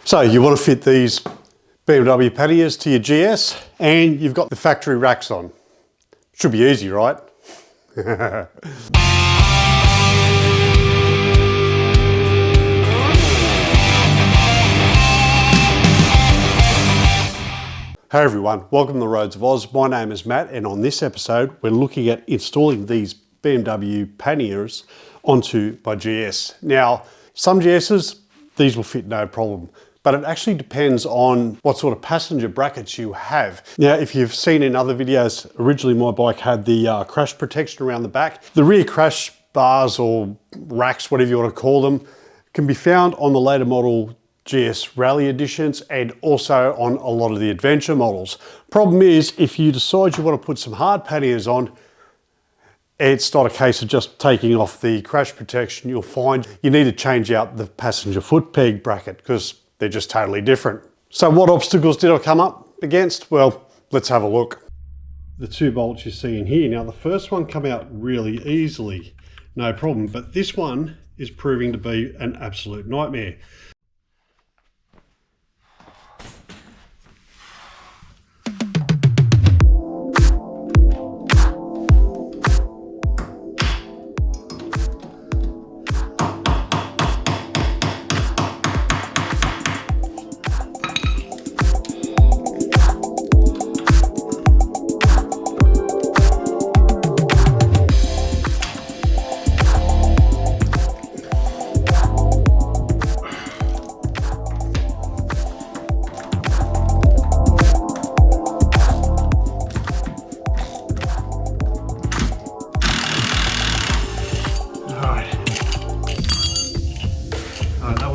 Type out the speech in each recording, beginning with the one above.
So you want to fit these BMW panniers to your GS and you've got the factory racks on. Should be easy, right? Hey everyone, welcome to the Roads of Oz. My name is Matt and on this episode we're looking at installing these BMW panniers onto my GS. Now some GS's, these will fit no problem. But it actually depends on what sort of passenger brackets you have. Now, if you've seen in other videos, originally my bike had the crash protection around the back. The rear crash bars or racks, whatever you want to call them, can be found on the later model GS Rally editions and also on a lot of the adventure models. Problem is, if you decide you want to put some hard panniers on, it's not a case of just taking off the crash protection. You'll find you need to change out the passenger foot peg bracket because they're just totally different. So what obstacles did I come up against? Well, let's have a look. The two bolts you see in here. Now the first one come out really easily, no problem, but this one is proving to be an absolute nightmare.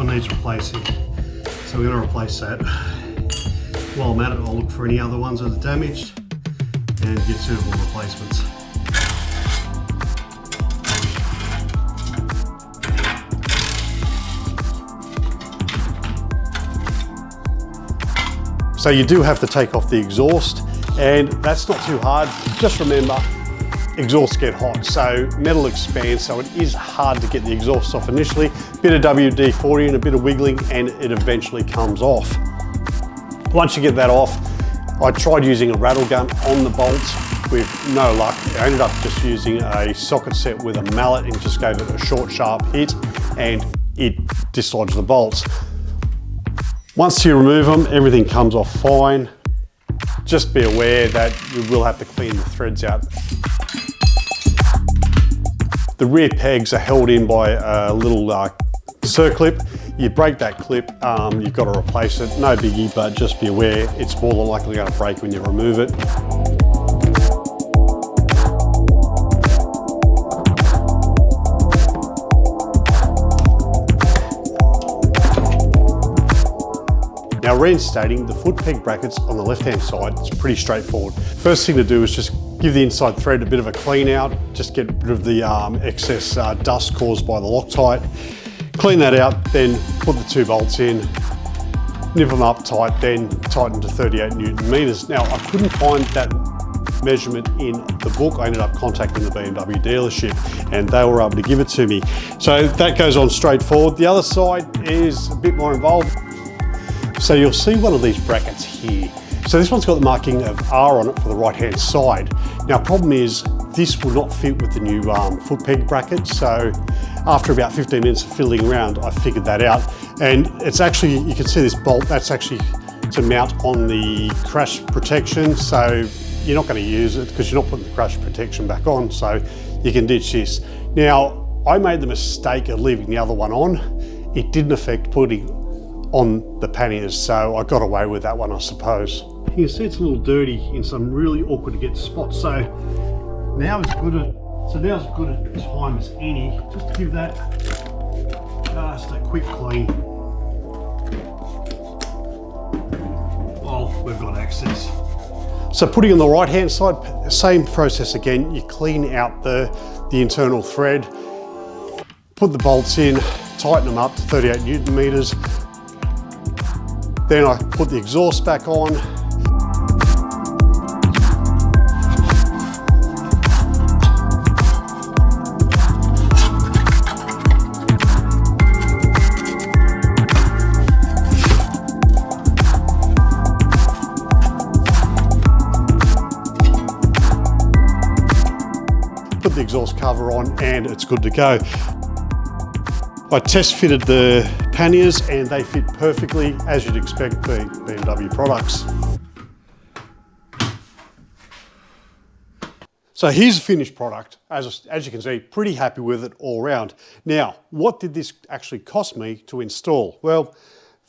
Needs replacing, so we're going to replace that. While I'm at it, I'll look for any other ones that are damaged and get suitable replacements. So you do have to take off the exhaust, and that's not too hard. Just remember, exhausts get hot, so metal expands, so it is hard to get the exhaust off initially. Bit of WD-40 and a bit of wiggling and it eventually comes off. Once you get that off, I tried using a rattle gun on the bolts with no luck. I ended up just using a socket set with a mallet and just gave it a short, sharp hit and it dislodged the bolts. Once you remove them, everything comes off fine. Just be aware that you will have to clean the threads out. The rear pegs are held in by a little circlip. You break that clip, you've got to replace it. No biggie, but just be aware it's more than likely going to break when you remove it. Now reinstating the foot peg brackets on the left-hand side, it's pretty straightforward. First thing to do is just give the inside thread a bit of a clean out, just get rid of the excess dust caused by the Loctite. Clean that out, then put the two bolts in, nip them up tight, then tighten to 38 Newton meters. Now I couldn't find that measurement in the book. I ended up contacting the BMW dealership and they were able to give it to me. So that goes on straightforward. The other side is a bit more involved. So you'll see one of these brackets here. So this one's got the marking of R on it for the right hand side. Now problem is this will not fit with the new foot peg bracket. So after about 15 minutes of fiddling around, I figured that out. And it's actually, you can see this bolt, that's actually to mount on the crash protection. So you're not going to use it because you're not putting the crash protection back on. So you can ditch this. Now I made the mistake of leaving the other one on. It didn't affect putting on the panniers, so I got away with that one, I suppose. You can see it's a little dirty in some really awkward to get spots, so now's as good a time as any just to give that just a quick clean. Well, we've got access. So putting on the right hand side, same process again. You clean out the internal thread, put the bolts in, tighten them up to 38 Newton meters. Then I put the exhaust back on. cover on, and it's good to go. I test fitted the panniers and they fit perfectly, as you'd expect being BMW products. So here's the finished product. As you can see, pretty happy with it all round. Now, what did this actually cost me to install? Well,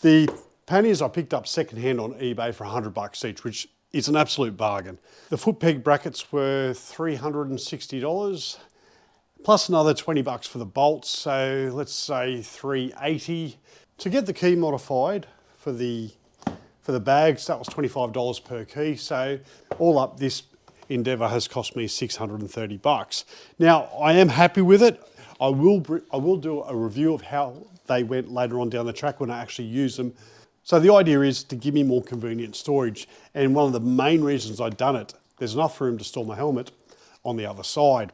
the panniers I picked up secondhand on eBay for $100 each, which is an absolute bargain. The foot peg brackets were $360. Plus another 20 bucks for the bolts, so let's say $380. To get the key modified for the bags, that was $25 per key. So all up, this endeavour has cost me 630 bucks. Now, I am happy with it. I will do a review of how they went later on down the track when I actually use them. So the idea is to give me more convenient storage. And one of the main reasons I've done it, there's enough room to store my helmet on the other side.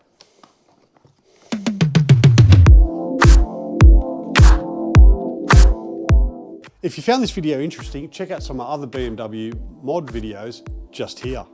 If you found this video interesting, check out some other BMW mod videos just here.